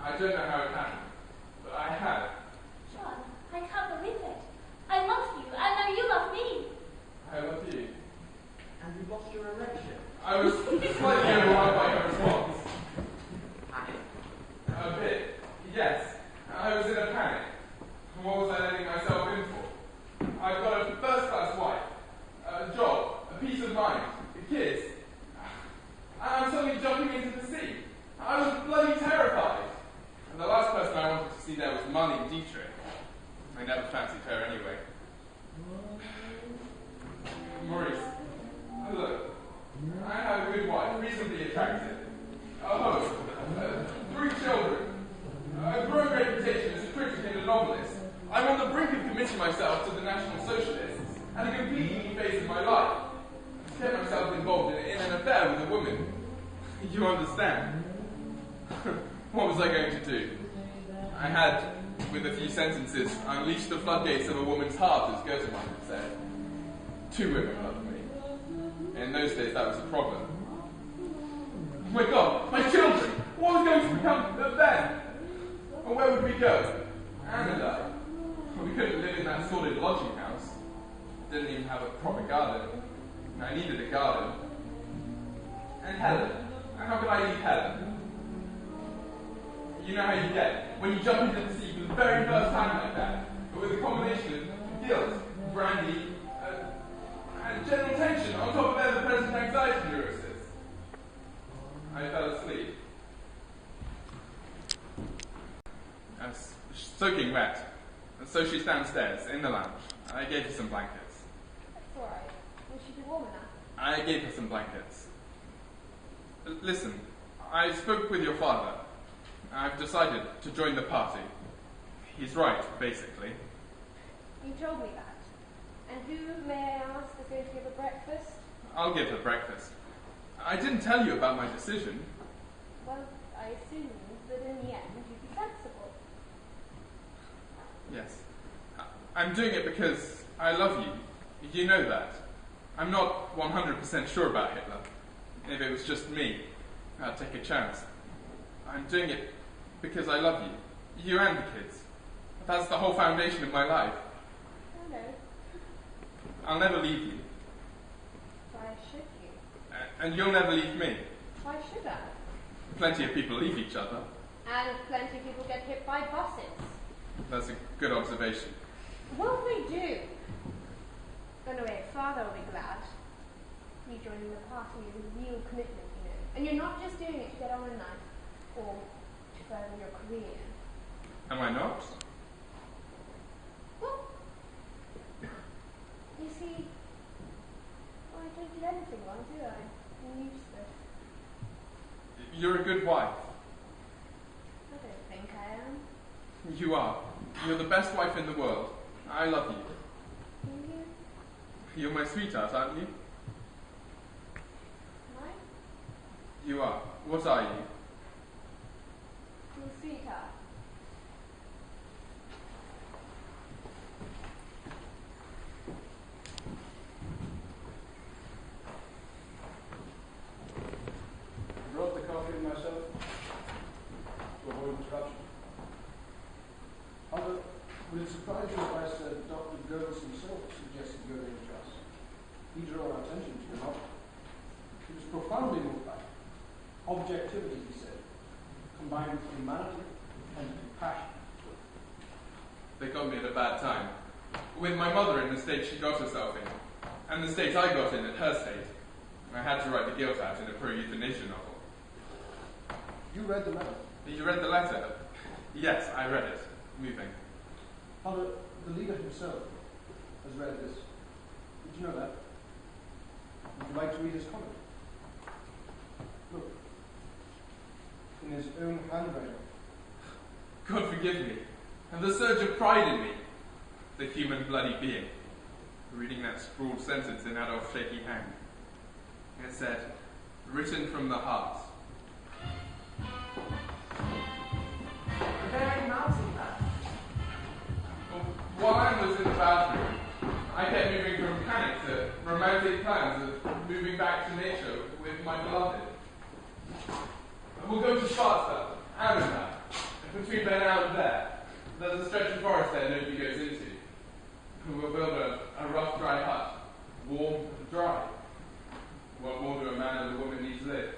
I don't know how it happened, but I have. John, I can't believe it. I love you. I know you love me. I love you. And you lost your erection. I was slightly overwhelmed by your response. A bit, yes. I was in a panic. What was I letting myself in for? I've got a first-class wife, a job, a peace of mind, kids. And I'm suddenly jumping into the sea. I was bloody terrified. And the last person I wanted to see there was Marlene Dietrich. I never fancied her anyway. Maurice, look, I have a good wife, reasonably attractive, a home, 3 children, a growing reputation as a critic and a novelist. I'm on the brink of committing myself to the National Socialists and a completely new phase of my life. To get myself involved in an affair with a woman. You understand? What was I going to do? I had, with a few sentences, unleashed the floodgates of a woman's heart, as Goethe might have said. 2 women loved me. In those days, that was a problem. Oh my God, my children! What was going to become of them? And where would we go? Anne and I. We couldn't live in that sordid lodging house. Didn't even have a proper garden. I needed a garden. And Helen. How could I leave Helen? You know how you get when you jump into the sea for the very first time like that, but with a combination of guilt, brandy, and general tension on top of ever-present anxiety neurosis. I fell asleep. I was soaking wet, and so she's downstairs in the lounge. I gave her some blankets. That's all right. Will she be warm enough? I gave her some blankets. Listen, I spoke with your father. I've decided to join the party. He's right, basically. You told me that. And who, may I ask, is going to give her breakfast? I'll give her breakfast. I didn't tell you about my decision. Well, I assumed that in the end you'd be sensible. Yes. I'm doing it because I love you. You know that. I'm not 100% sure about Hitler. If it was just me, I'd take a chance. I'm doing it because I love you. You and the kids. That's the whole foundation of my life. I know. I'll never leave you. Why should you? And you'll never leave me. Why should I? Plenty of people leave each other. And plenty of people get hit by buses. That's a good observation. Well, they do. Anyway, Father will be glad. You joining the party is a real commitment, you know. And you're not just doing it to get on in life, or to further your career. Am I not? Well, you see, I don't do anything wrong, do I? I'm useless. You're a good wife. I don't think I am. You are. You're the best wife in the world. I love you. Do you? You're my sweetheart, aren't you? Am I? You are. What are you? Your sweetheart. I brought the coffee myself to avoid interruption. However, would it surprise you if I said Dr. Goebbels himself suggested Goethe to us? He drew our attention to the novel. He was profoundly moved by it. Objectivity, he said, combined with humanity and compassion. They got me at a bad time. With my mother in the state she got herself in, and the state I got in at her state, I had to write the guilt out in a pro-euthanasia novel. You read the letter? You read the letter? Yes, I read it. Moving. Father, the leader himself has read this. Did you know that? Would you like to read his comment? Look. In his own handwriting. God forgive me, and the surge of pride in me, the human bloody being, reading that scrawled sentence in Adolf's shaky hand. It said, written from the heart. Very mousy, that. While Anne was in the bathroom, I kept moving from panic to romantic plans of moving back to nature with my beloved. We'll go to Schwarzfeld, Amsterdam, between Benau and there, there's a stretch of forest there nobody goes into. We'll build a rough, dry hut, warm and dry. What more do a man and a woman need to live?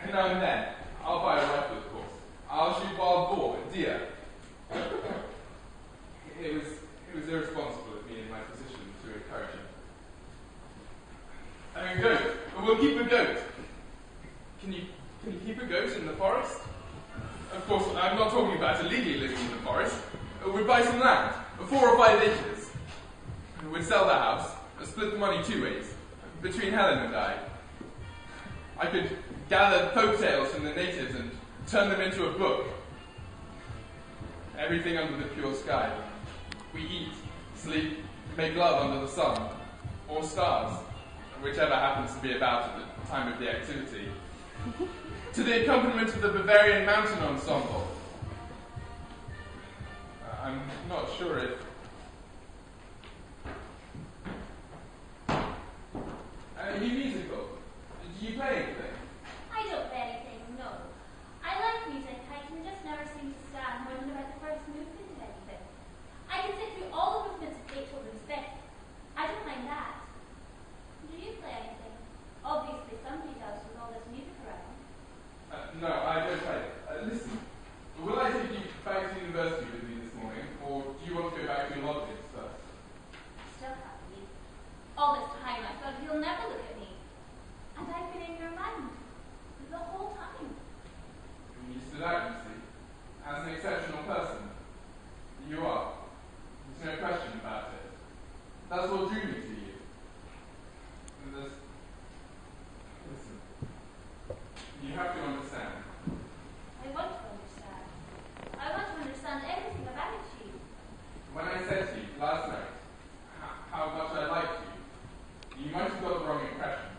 And now and then, I'll buy a rifle, of course. I'll shoot wild boar and deer. It was irresponsible of me in my position to encourage him. I mean, goat. We'll keep a goat. Can you keep a goat in the forest? Of course, I'm not talking about illegally living in the forest. We'd buy some land, 4 or 5 acres. We'd sell the house and split the money 2 ways, between Helen and I. I could gather folk tales from the natives and turn them into a book. Everything under the pure sky. We eat, sleep, make love under the sun, or stars, whichever happens to be about at the time of the activity. To the accompaniment of the Bavarian mountain ensemble. I'm not sure if... Are you musical? Do you play anything? I don't play anything, no. I like music. I can just never seem to stand more than about the first movement of anything. I can sit through all the movements of Beethoven's Fifth. I don't mind that. Do you play anything? Obviously somebody does with all this music around. No, I don't play. Listen, will I take you back to university with me this morning, or do you want to go back to your lodgings first? Still happy. All this time I thought he'll never look at me. And I've been in your mind the whole time. You stood out, you see, as an exceptional person. You are. There's no question about it. That's what drew me to you. And there's... Listen. You have to understand. I want to understand. I want to understand everything about you. When I said to you last night how much I liked you, you might have got the wrong impression.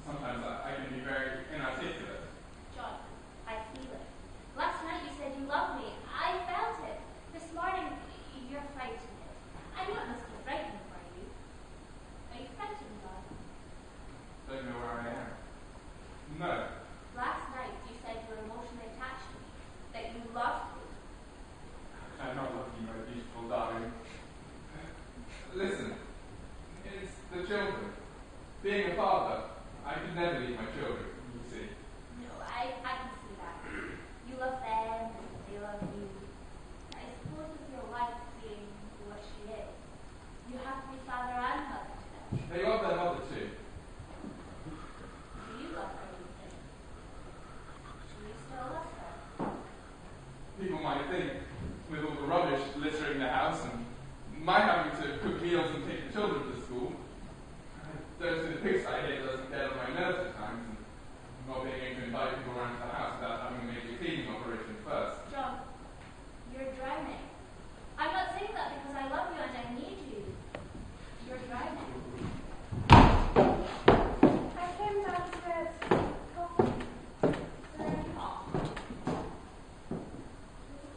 Sometimes I can be very inarticulate. John, I feel it. Last night you said you loved me. I felt it. This morning, you're fighting it. I know it must be frightening for you. Are you frightened, John? Don't know where I am. No. Last night you said you were emotionally attached to me, that you loved me. I'm not looking, my beautiful darling. Listen, it's the children. Being a father, I could never leave my children, you see. No, I can see that. You love them, and they love you. I suppose with your wife being what she is, you have to be father and mother to them. They love their mother too. Do you love her, you think? Do you still love her? People might think, with all the rubbish littering the house and my having to cook meals and take the children to school, don't see the pigsty here doesn't get on my nerves at times, and not being able to invite people around to the house without having a major cleaning operation first. John, you're drowning. I'm not saying that because I love you and I need you. You're drowning. I came downstairs to get coffee. Very hot.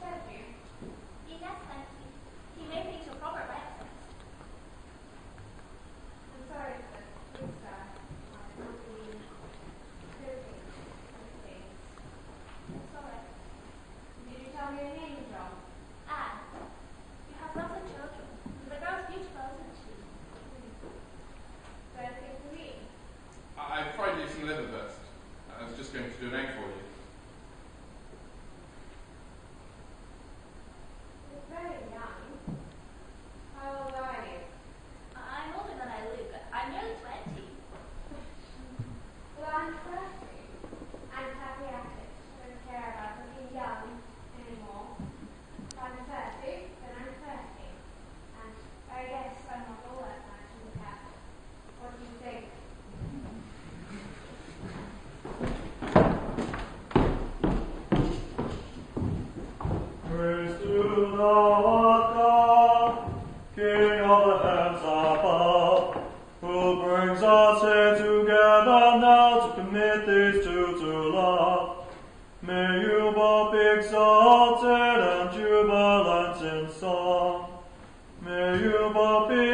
Thank you. Yes, thank you. He made me to a proper breakfast. I'm sorry, sir. Please, sir. I can't be cooking things. It's all right. Did you tell me your name, John? Anne, you have lots of children. The girl's beautiful, isn't she? Is there anything for me? I fried you some liverwurst. I was just going to do an egg for you. You're very young. How old are you? I'm older than I look. I'm nearly 20. Well, I'm 30. I'm happy at it. I don't care about looking young anymore. If I'm 30, then I'm 30. And I guess I'm not all that nice to look at. What do you think? Praise to the Lord God, King of the heavens above, who brings us here together now to commit these two to love. May you both be exalted and jubilant in song. May you both be